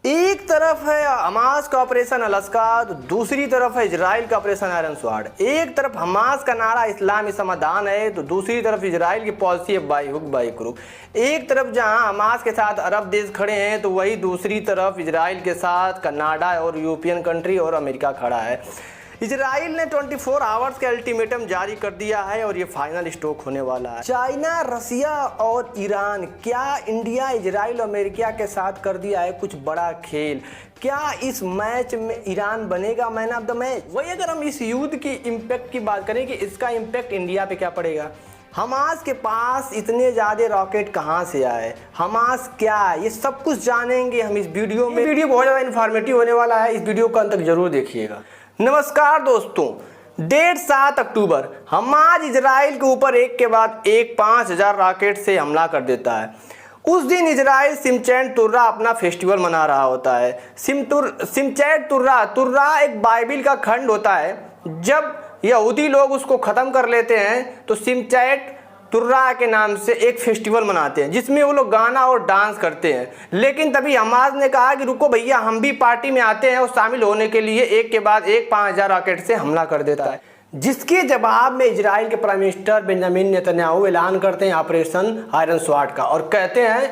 एक तरफ है हमास का ऑपरेशन अलास्का, तो दूसरी तरफ है इजराइल का ऑपरेशन आयरन स्वॉर्ड। एक तरफ हमास का नारा इस्लामी समाधान है, तो दूसरी तरफ इजराइल की पॉलिसी है बाई हुक बाई क्रुक। एक तरफ जहां हमास के साथ अरब देश खड़े हैं, तो वही दूसरी तरफ इजराइल के साथ कनाडा और यूरोपियन कंट्री और अमेरिका खड़ा है। इजराइल ने 24 आवर्स का अल्टीमेटम जारी कर दिया है और ये फाइनल स्टॉक होने वाला है। चाइना, रसिया और ईरान, क्या इंडिया इजराइल और अमेरिका के साथ कर दिया है कुछ बड़ा खेल? क्या इस मैच में ईरान बनेगा मैन ऑफ द मैच? वही अगर हम इस युद्ध की इम्पैक्ट की बात करें कि इसका इम्पैक्ट इंडिया पे क्या पड़ेगा, हमास के पास इतने ज़्यादा रॉकेट कहाँ से आए, हमास क्या है, ये सब कुछ जानेंगे हम इस वीडियो में। वीडियो बहुत ज़्यादा इन्फॉर्मेटिव होने वाला है, इस वीडियो को अंत तक जरूर देखिएगा। नमस्कार दोस्तों, डेट 7 अक्टूबर हमास इजराइल के ऊपर एक के बाद एक 5000 रॉकेट से हमला कर देता है। उस दिन इजराइल सिमचैट तुर्रा अपना फेस्टिवल मना रहा होता है। सिमचैट तुर्रा एक बाइबिल का खंड होता है। जब यहूदी लोग उसको ख़त्म कर लेते हैं तो सिमचैट तुर्रा के नाम से एक फेस्टिवल मनाते हैं जिसमें वो लोग गाना और डांस करते हैं। लेकिन तभी हमास ने कहा कि रुको भैया, हम भी पार्टी में आते हैं, और शामिल होने के लिए एक के बाद एक 5000 रॉकेट से हमला कर देता है। जिसके जवाब में इजराइल के प्राइम मिनिस्टर बेंजामिन नेतन्याहू ऐलान करते हैं ऑपरेशन आयरन स्वॉर्ड का, और कहते हैं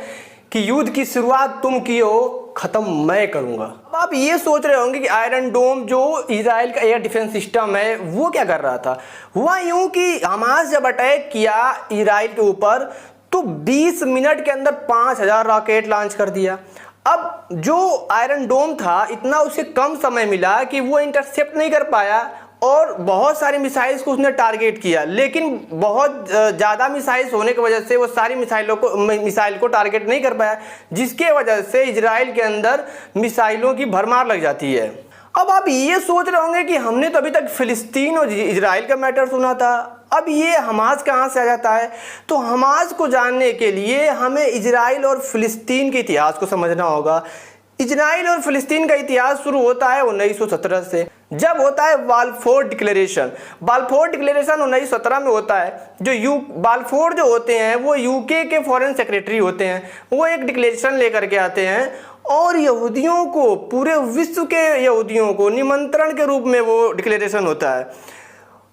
कि युद्ध की शुरुआत तुम की हो, खत्म मैं करूंगा। अब आप ये सोच रहे होंगे कि आयरन डोम जो इजराइल का एयर डिफेंस सिस्टम है वो क्या कर रहा था। हुआ यूं कि हमास जब अटैक किया इजराइल के ऊपर तो 20 मिनट के अंदर 5000 रॉकेट लॉन्च कर दिया। अब जो आयरन डोम था, इतना उसे कम समय मिला कि वो इंटरसेप्ट नहीं कर पाया और बहुत सारी मिसाइल्स को उसने टारगेट किया, लेकिन बहुत ज़्यादा मिसाइल्स होने की वजह से वो सारी मिसाइल को टारगेट नहीं कर पाया, जिसके वजह से इजराइल के अंदर मिसाइलों की भरमार लग जाती है। अब आप ये सोच रहे होंगे कि हमने तो अभी तक फिलिस्तीन और इजराइल का मैटर सुना था, अब ये हमास कहाँ से आ जाता है? तो हमास को जानने के लिए हमें इजराइल और फिलिस्तीन के इतिहास को समझना होगा। इजराइल और फिलिस्तीन का इतिहास शुरू होता है 1917 से, जब होता है बाल्फोर डिक्लेरेशन। बाल्फोर डिक्लेरेशन 1917 में होता है। बाल्फोर जो होते हैं वो यूके के फॉरेन सेक्रेटरी होते हैं। वो एक डिक्लेरेशन लेकर के आते हैं और यहूदियों को, पूरे विश्व के यहूदियों को निमंत्रण के रूप में वो डिक्लेरेशन होता है।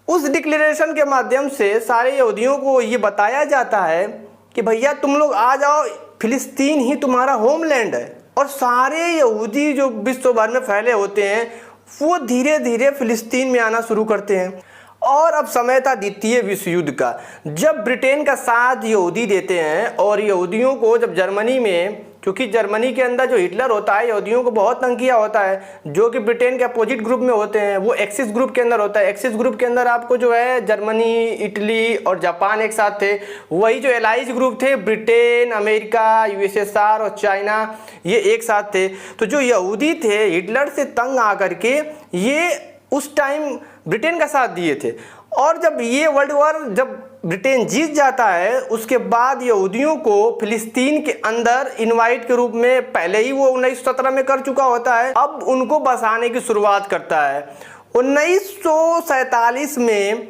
उस डिक्लेरेशन के माध्यम से सारे यहूदियों को ये बताया जाता है कि भैया तुम लोग आ जाओ, फिलिस्तीन ही तुम्हारा होमलैंड है। और सारे यहूदी जो विश्व भर में फैले होते हैं वो धीरे धीरे फिलिस्तीन में आना शुरू करते हैं। और अब समय था द्वितीय विश्व युद्ध का, जब ब्रिटेन का साथ यहूदी देते हैं और यहूदियों को जब जर्मनी में, क्योंकि जर्मनी के अंदर जो हिटलर होता है यहूदियों को बहुत तंग किया होता है, जो कि ब्रिटेन के अपोजिट ग्रुप में होते हैं, वो एक्सिस ग्रुप के अंदर होता है। एक्सिस ग्रुप के अंदर आपको जो है जर्मनी, इटली और जापान एक साथ थे। वही जो एलाइज ग्रुप थे, ब्रिटेन, अमेरिका, यूएसएसआर और चाइना, ये एक साथ थे। तो जो यहूदी थे हिटलर से तंग आकर के ये उस टाइम ब्रिटेन का साथ दिए थे। और जब ये वर्ल्ड वॉर जब ब्रिटेन जीत जाता है, उसके बाद यहूदियों को फिलिस्तीन के अंदर इनवाइट के रूप में, पहले ही वो 1917 में कर चुका होता है, अब उनको बसाने की शुरुआत करता है। 1947 में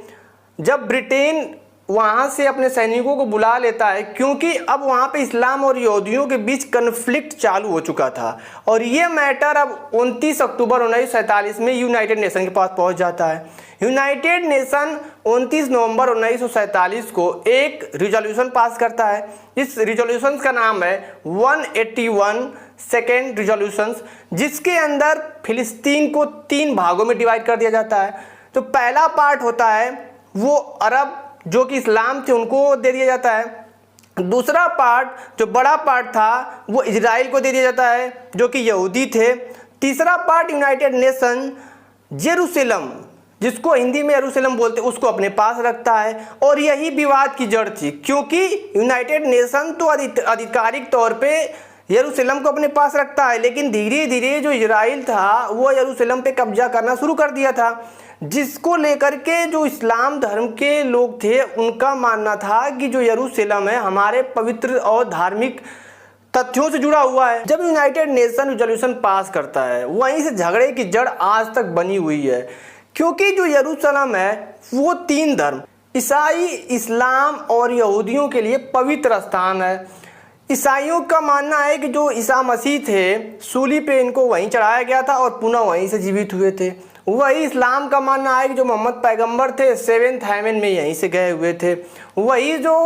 जब ब्रिटेन वहाँ से अपने सैनिकों को बुला लेता है, क्योंकि अब वहाँ पे इस्लाम और यहूदियों के बीच कन्फ्लिक्ट चालू हो चुका था, और ये मैटर अब 29 अक्टूबर 1947 में यूनाइटेड नेशन के पास पहुँच जाता है। यूनाइटेड नेशन 29 नवंबर 1947 को एक रिजोल्यूशन पास करता है। इस रिजोल्यूशन का नाम है 181 सेकेंड रिजोल्यूशन, जिसके अंदर फिलिस्तीन को 3 भागों में डिवाइड कर दिया जाता है। तो पहला पार्ट होता है वो अरब जो कि इस्लाम थे उनको दे दिया जाता है। दूसरा पार्ट जो बड़ा पार्ट था वो इजराइल को दे दिया जाता है जो कि यहूदी थे। तीसरा पार्ट यूनाइटेड नेशन जेरूसलम, जिसको हिंदी में यरूशलेम बोलते, उसको अपने पास रखता है। और यही विवाद की जड़ थी, क्योंकि यूनाइटेड नेशन तो आधिकारिक तौर पे यरूशलेम को अपने पास रखता है, लेकिन धीरे धीरे जो इजराइल था वो यरूशलेम पे कब्जा करना शुरू कर दिया था, जिसको लेकर के जो इस्लाम धर्म के लोग थे उनका मानना था कि जो यरूशलेम है हमारे पवित्र और धार्मिक तथ्यों से जुड़ा हुआ है। जब यूनाइटेड नेशन रिजोल्यूशन पास करता है, वहीं से झगड़े की जड़ आज तक बनी हुई है, क्योंकि जो यरूशलेम है वो 3 धर्म, ईसाई, इस्लाम और यहूदियों के लिए पवित्र स्थान है। ईसाइयों का मानना है कि जो ईसा मसीह थे सूली पे इनको वहीं चढ़ाया गया था और पुनः वहीं से जीवित हुए थे। वही इस्लाम का मानना है कि जो मोहम्मद पैगंबर थे 7th हेवन में यहीं से गए हुए थे। वही जो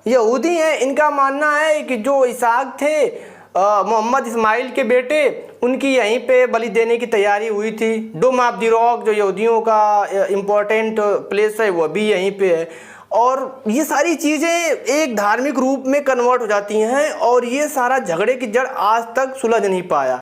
यहूदी हैं इनका मानना है कि जो इसहाक थे मोहम्मद इस्माइल के बेटे, उनकी यहीं पे बलि देने की तैयारी हुई थी। डोम ऑफ द रॉक जो यहूदियों का इम्पोर्टेंट प्लेस है वो भी यहीं पे है। और ये सारी चीज़ें एक धार्मिक रूप में कन्वर्ट हो जाती हैं और ये सारा झगड़े की जड़ आज तक सुलझ नहीं पाया।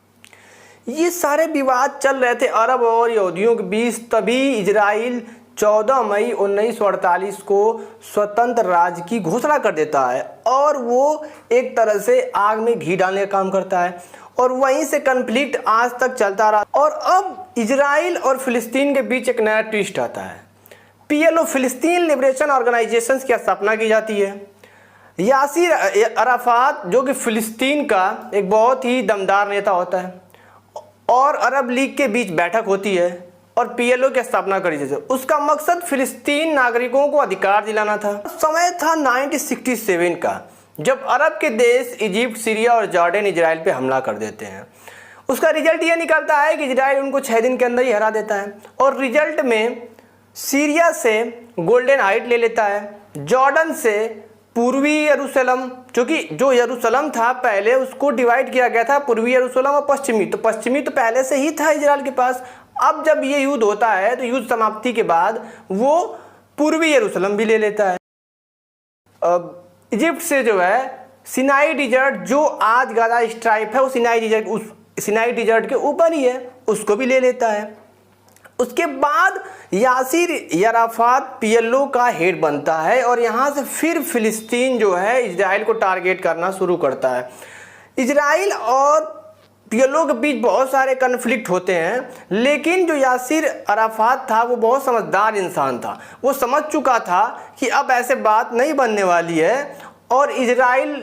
ये सारे विवाद चल रहे थे अरब और यहूदियों के बीच, तभी इजराइल 14 मई 1948 को स्वतंत्र राज्य की घोषणा कर देता है और वो एक तरह से आग में घी डालने का काम करता है और वहीं से कन्फ्लिक्ट आज तक चलता रहा। और अब इजराइल और फिलिस्तीन के बीच एक नया ट्विस्ट आता है। PLO फिलिस्तीन लिबरेशन ऑर्गेनाइजेशन की स्थापना की जाती है। यासिर अराफात जो कि फिलिस्तीन का एक बहुत ही दमदार नेता होता है और अरब लीग के बीच बैठक होती है और PLO की स्थापना करी जाती है। उसका मकसद फिलिस्तीन नागरिकों को अधिकार दिलाना था। समय था 1967 का, जब अरब के देश इजिप्ट, सीरिया और जॉर्डन इजराइल पे हमला कर देते हैं। उसका रिजल्ट ये निकलता है कि इजराइल उनको 6 दिन के अंदर ही हरा देता है और रिजल्ट में सीरिया से गोल्डन हाइट ले लेता है, जॉर्डन से पूर्वी यरूशलेम, क्योंकि जो यरूशलेम था पहले उसको डिवाइड किया गया था पूर्वी यरूशलेम और पश्चिमी, तो पश्चिमी तो पहले से ही था इजराइल के पास। अब जब ये युद्ध होता है तो युद्ध समाप्ति के बाद वो पूर्वी यरूशलेम भी ले लेता है। अब इजिप्ट से जो है सिनाई डिजर्ट, जो आज गाजा स्ट्राइप है वो सिनाई डिजर्ट के ऊपर ही है, उसको भी ले लेता है। उसके बाद यासिर अराफात PLO का हेड बनता है और यहाँ से फिर फिलिस्तीन जो है इजराइल को टारगेट करना शुरू करता है। इजराइल और PLO के बीच बहुत सारे कन्फ्लिक्ट होते हैं, लेकिन जो यासिर अराफात था वो बहुत समझदार इंसान था। वो समझ चुका था कि अब ऐसे बात नहीं बनने वाली है और इजराइल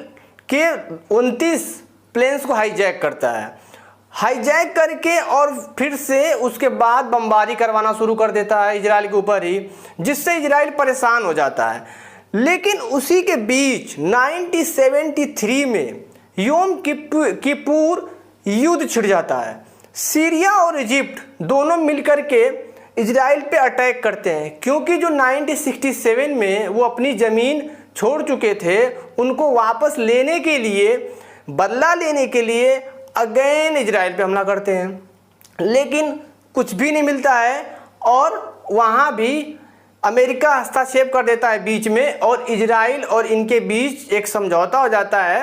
के 29 प्लेन्स को हाईजैक करता है। हाईजैक करके और फिर से उसके बाद बमबारी करवाना शुरू कर देता है इजराइल के ऊपर ही, जिससे इजराइल परेशान हो जाता है। लेकिन उसी के बीच 1973 में योम किपुर युद्ध छिड़ जाता है। सीरिया और इजिप्ट दोनों मिलकर के इजराइल पे अटैक करते हैं, क्योंकि जो 1967 में वो अपनी ज़मीन छोड़ चुके थे उनको वापस लेने के लिए, बदला लेने के लिए अगेन इजराइल पे हमला करते हैं। लेकिन कुछ भी नहीं मिलता है और वहाँ भी अमेरिका हस्तक्षेप कर देता है बीच में और इजराइल और इनके बीच एक समझौता हो जाता है,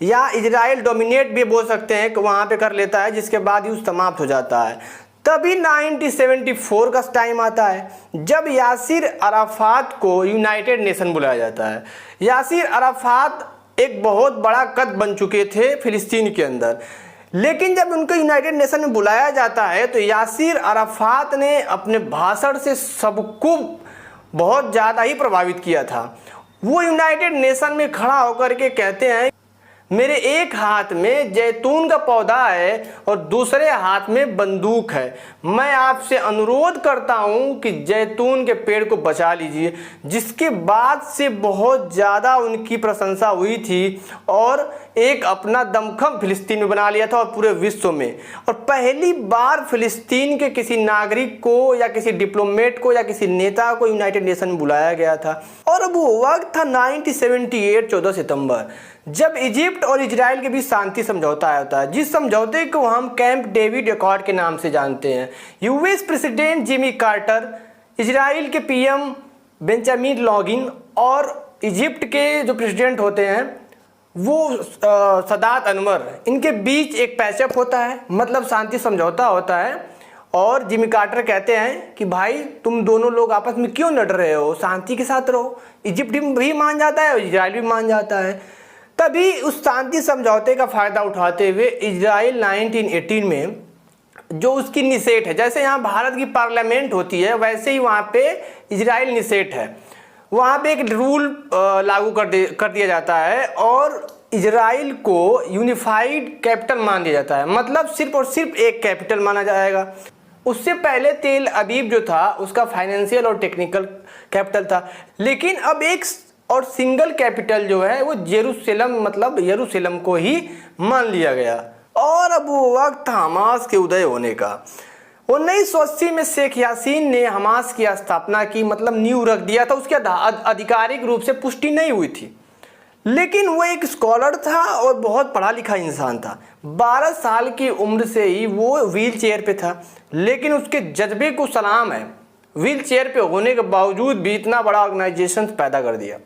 या इजराइल डोमिनेट भी बोल सकते हैं कि वहाँ पे कर लेता है, जिसके बाद युद्ध समाप्त हो जाता है। तभी 1974 का टाइम आता है जब यासिर अराफात को यूनाइटेड नेशन बुलाया जाता है। यासिर अराफात एक बहुत बड़ा कद बन चुके थे फिलिस्तीन के अंदर, लेकिन जब उनको यूनाइटेड नेशन में बुलाया जाता है तो यासिर अराफात ने अपने भाषण से सबको बहुत ज़्यादा ही प्रभावित किया था। वो यूनाइटेड नेशन में खड़ा होकर के कहते हैं, मेरे एक हाथ में जैतून का पौधा है और दूसरे हाथ में बंदूक है। मैं आपसे अनुरोध करता हूं कि जैतून के पेड़ को बचा लीजिए। जिसके बाद से बहुत ज़्यादा उनकी प्रशंसा हुई थी और एक अपना दमखम फिलिस्तीन में बना लिया था और पूरे विश्व में। और पहली बार फिलिस्तीन के किसी नागरिक को या किसी डिप्लोमेट को या किसी नेता को यूनाइटेड नेशन में बुलाया गया था। और अब वो वक्त था 1978 14 सितंबर, जब इजिप्ट और इजराइल के बीच शांति समझौता आया होता है, जिस समझौते को हम कैंप डेविड एकॉर्ड के नाम से जानते हैं। US president Jimmy Carter, Israel के PM बेंजामिन लोगिन और इजिप्ट के जो प्रेसिडेंट होते हैं वो सदात अनवर, इनके बीच एक पैचअप होता है, मतलब शांति समझौता होता है। और जिमी कार्टर कहते हैं कि भाई तुम दोनों लोग आपस में क्यों लड़ रहे हो, शांति के साथ रहो। इजिप्ट भी मान जाता है और इजराइल भी मान जाता है। तभी उस शांति समझौते का फ़ायदा उठाते हुए इजराइल 1918 में जो उसकी निसेट है, जैसे यहाँ भारत की पार्लियामेंट होती है वैसे ही वहाँ पे इजराइल निसेट है, वहाँ पे एक रूल लागू कर दिया जाता है और इजराइल को यूनिफाइड कैपिटल मान दिया जाता है, मतलब सिर्फ और सिर्फ एक कैपिटल माना जाएगा। उससे पहले तेल अबीब जो था उसका फाइनेंशियल और टेक्निकल कैपिटल था, लेकिन अब एक और सिंगल कैपिटल जो है वो जेरूसलम मतलब यरूशलेम को ही मान लिया गया। और अब वो वक्त था हमास के उदय होने का। 1980 में शेख यासीन ने हमास की स्थापना की, मतलब नींव रख दिया था। उसकी आधिकारिक रूप से पुष्टि नहीं हुई थी, लेकिन वो एक स्कॉलर था और बहुत पढ़ा लिखा इंसान था। 12 साल की उम्र से ही वो व्हील चेयर पे था, लेकिन उसके जज्बे को सलाम है, व्हील चेयर पे होने के बावजूद भी इतना बड़ा ऑर्गेनाइजेशन पैदा कर दिया।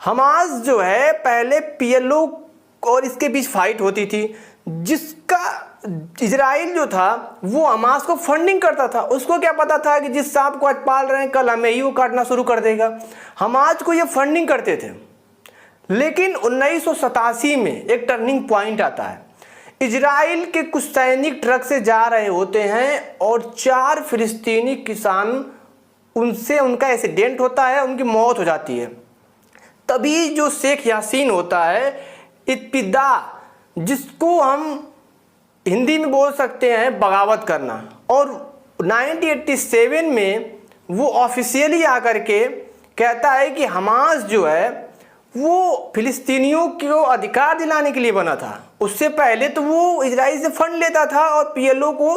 हमास जो है पहले पीएलओ और इसके बीच फाइट होती थी, जिसका इजराइल जो था वो हमास को फंडिंग करता था। उसको क्या पता था कि जिस सांप को आज पाल रहे हैं कल हमें ही वो काटना शुरू कर देगा। हमास को ये फंडिंग करते थे। लेकिन 1987 में एक टर्निंग पॉइंट आता है। इजराइल के कुछ सैनिक ट्रक से जा रहे होते हैं और 4 फिलिस्तीनी किसान उनसे उनका एक्सीडेंट होता है, उनकी मौत हो जाती है। तभी जो शेख यासीन होता है, इत्तिदा, जिसको हम हिंदी में बोल सकते हैं बगावत करना, और 1987 में वो ऑफिशियली आकर के कहता है कि हमास जो है वो फिलिस्तीनियों को अधिकार दिलाने के लिए बना था। उससे पहले तो वो इजराइल से फंड लेता था और पीएलओ को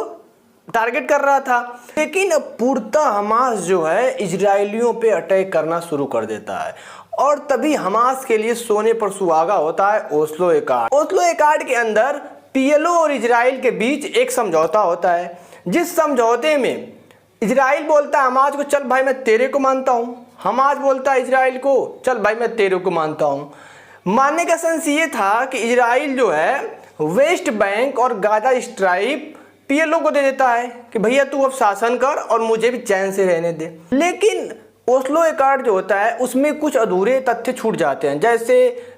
टारगेट कर रहा था। लेकिन अब पूर्णतः हमास जो है इजरायलियों पे अटैक करना शुरू कर देता है, और तभी हमास के लिए सोने पर सुहागा होता है ओस्लो एकार्ड। ओस्लो एकार्ड के अंदर पीएलओ और इजराइल के बीच एक समझौता होता है, जिस समझौते में इजराइल बोलता है हमास को, चल भाई मैं तेरे को मानता हूं। हमास बोलता है इजराइल को, चल भाई मैं तेरे को मानता हूं। मानने का सेंस ये था कि इजराइल जो है वेस्ट बैंक और गाजा स्ट्राइप पीएलओ को दे देता है कि भैया तू अब शासन कर और मुझे भी चैन से रहने दे। लेकिन ओस्लो एकार्ड जो होता है उसमें कुछ अधूरे तथ्य छूट जाते हैं, जैसे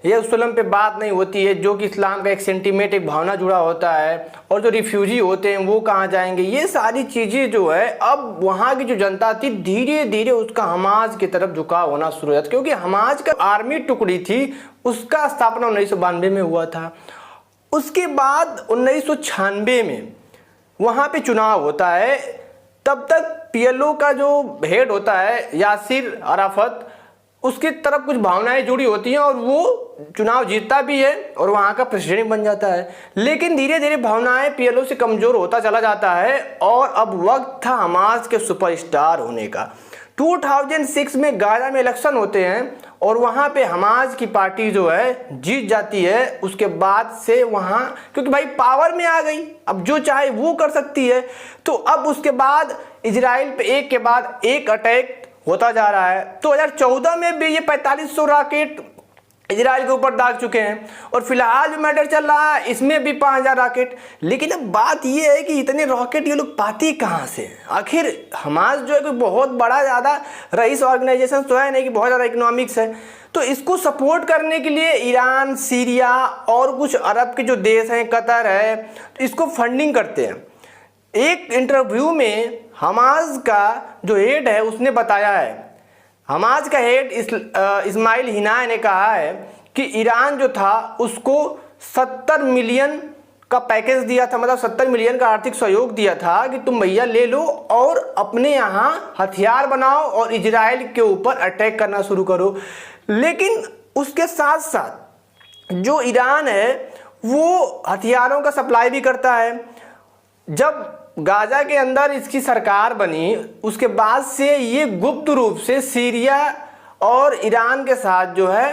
यरूशलेम पे बात नहीं होती है, जो कि इस्लाम का एक सेंटीमेंट, एक भावना जुड़ा होता है, और जो रिफ्यूजी होते हैं वो कहाँ जाएंगे। ये सारी चीज़ें जो है अब वहाँ की जो जनता थी धीरे धीरे उसका हमास की तरफ झुकाव होना शुरू हो जाता, क्योंकि हमास का आर्मी टुकड़ी थी, उसका स्थापना 1992 में हुआ था। उसके बाद 1996 में वहाँ पे चुनाव होता है। तब तक पीएलओ का जो हेड होता है यासिर अराफत, उसकी तरफ कुछ भावनाएं जुड़ी होती हैं और वो चुनाव जीतता भी है और वहाँ का प्रेसिडेंट बन जाता है। लेकिन धीरे धीरे भावनाएं पीएलओ से कमज़ोर होता चला जाता है और अब वक्त था हमास के सुपरस्टार होने का। 2006 में गाजा में इलेक्शन होते हैं और वहाँ पे हमास की पार्टी जो है जीत जाती है। उसके बाद से वहाँ, क्योंकि भाई पावर में आ गई, अब जो चाहे वो कर सकती है, तो अब उसके बाद इजराइल पे एक के बाद एक अटैक होता जा रहा है। 2014 में भी ये 4500 रॉकेट इजराइल के ऊपर दाग चुके हैं, और फिलहाल जो मैटर चल रहा है इसमें भी 5000 रॉकेट। लेकिन अब बात ये है कि इतने रॉकेट ये लोग पाते कहाँ से? आखिर हमास जो है कोई बहुत बड़ा ज़्यादा रईस ऑर्गेनाइजेशन तो है नहीं कि बहुत ज़्यादा इकोनॉमिक्स है, तो इसको सपोर्ट करने के लिए ईरान, सीरिया और कुछ अरब के जो देश हैं, कतर है, इसको फंडिंग करते हैं। एक इंटरव्यू में हमास का जो हेड है उसने बताया है, हमास का हेड इस्माइल हिनाय ने कहा है कि ईरान जो था उसको 70 मिलियन का पैकेज दिया था, मतलब 70 मिलियन का आर्थिक सहयोग दिया था कि तुम भैया ले लो और अपने यहाँ हथियार बनाओ और इजराइल के ऊपर अटैक करना शुरू करो। लेकिन उसके साथ साथ जो ईरान है वो हथियारों का सप्लाई भी करता है। जब गाजा के अंदर इसकी सरकार बनी उसके बाद से ये गुप्त रूप से सीरिया और ईरान के साथ जो है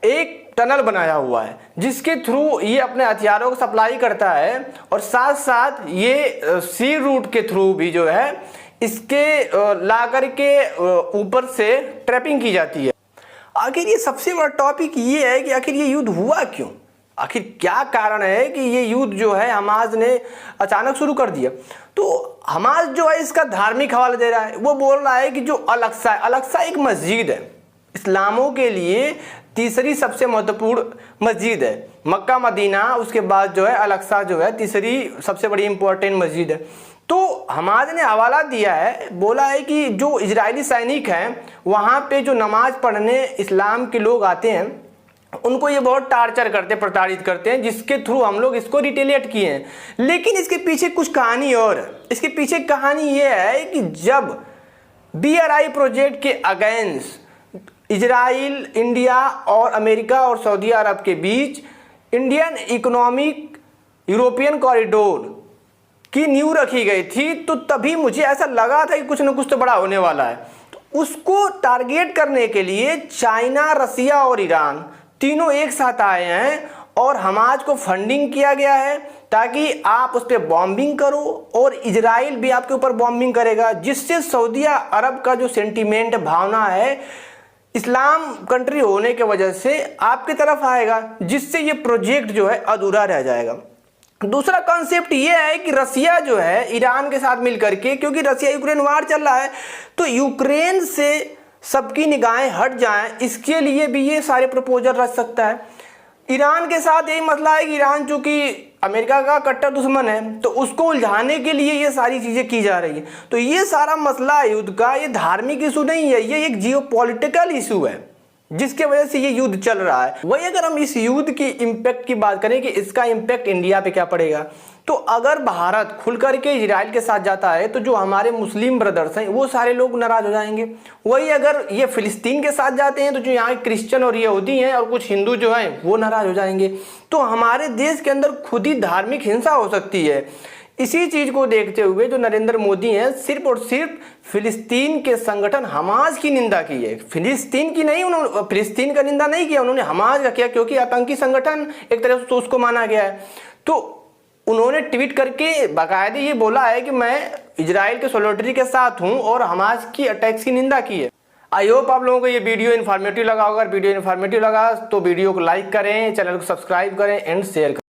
एक टनल बनाया हुआ है, जिसके थ्रू ये अपने हथियारों को सप्लाई करता है, और साथ साथ ये सी रूट के थ्रू भी जो है इसके ला करके ऊपर से ट्रैपिंग की जाती है। आखिर ये सबसे बड़ा टॉपिक ये है कि आखिर ये युद्ध हुआ क्यों? आखिर क्या कारण है कि ये युद्ध जो है हमास ने अचानक शुरू कर दिया? तो हमास जो है इसका धार्मिक हवाला दे रहा है। वो बोल रहा है कि जो अल-अक्सा एक मस्जिद है, इस्लामों के लिए तीसरी सबसे महत्वपूर्ण मस्जिद है। मक्का मदीना, उसके बाद जो है अल-अक्सा जो है तीसरी सबसे बड़ी इंपॉर्टेंट मस्जिद है। तो हमास ने हवाला दिया है, बोला है कि जो इजरायली सैनिक हैं वहाँ पे जो नमाज पढ़ने इस्लाम के लोग आते हैं उनको ये बहुत टार्चर करते, प्रताड़ित करते हैं, जिसके थ्रू हम लोग इसको रिटेलिएट किए हैं। लेकिन इसके पीछे कुछ कहानी और है। इसके पीछे कहानी ये है कि जब BRI प्रोजेक्ट के अगेंस्ट इजराइल, इंडिया और अमेरिका और सऊदी अरब के बीच इंडियन इकोनॉमिक यूरोपियन कॉरिडोर की नींव रखी गई थी, तो तभी मुझे ऐसा लगा था कि कुछ न कुछ तो बड़ा होने वाला है। तो उसको टारगेट करने के लिए चाइना, रसिया और ईरान तीनों एक साथ आए हैं और हमास को फंडिंग किया गया है ताकि आप उस पर बॉम्बिंग करो और इजराइल भी आपके ऊपर बॉम्बिंग करेगा, जिससे सऊदी अरब का जो सेंटीमेंट, भावना है इस्लाम कंट्री होने के वजह से आपकी तरफ आएगा, जिससे ये प्रोजेक्ट जो है अधूरा रह जाएगा। दूसरा कॉन्सेप्ट ये है कि रसिया जो है ईरान के साथ मिलकर के, क्योंकि रसिया यूक्रेन वार चल रहा है, तो यूक्रेन से सबकी निगाहें हट जाएं, इसके लिए भी ये सारे प्रपोजल रख सकता है। ईरान के साथ यही मसला है कि ईरान चूंकि अमेरिका का कट्टर दुश्मन है, तो उसको उलझाने के लिए ये सारी चीज़ें की जा रही है। तो ये सारा मसला युद्ध का, ये धार्मिक इशू नहीं है, ये एक जियोपॉलिटिकल इशू है जिसके वजह से ये युद्ध चल रहा है। वही अगर हम इस युद्ध की इम्पैक्ट की बात करें कि इसका इम्पैक्ट इंडिया पे क्या पड़ेगा, तो अगर भारत खुल करके इजराइल के साथ जाता है तो जो हमारे मुस्लिम ब्रदर्स हैं वो सारे लोग नाराज हो जाएंगे। वही अगर ये फिलिस्तीन के साथ जाते हैं तो जो यहाँ क्रिश्चियन और यहूदी हैं और कुछ हिंदू जो हैं वो नाराज हो जाएंगे। तो हमारे देश के अंदर खुद ही धार्मिक हिंसा हो सकती है। इसी चीज को देखते हुए जो नरेंद्र मोदी हैं सिर्फ और सिर्फ फिलिस्तीन के संगठन हमास की निंदा की है, फिलिस्तीन की नहीं, उन्होंने फिलिस्तीन का निंदा नहीं किया, उन्होंने हमास का किया, क्योंकि आतंकी संगठन एक तरह से उसको माना गया है। तो उन्होंने ट्वीट करके बाकायदे ये बोला है कि मैं इजराइल के सोलिडरिटी के साथ हूं और हमास की अटैक्स की निंदा की है। आई होप आप लोगों को ये वीडियो इन्फॉर्मेटिव लगा होगा। अगर वीडियो इन्फॉर्मेटिव लगा तो वीडियो को लाइक करें, चैनल को सब्सक्राइब करें एंड शेयर करें।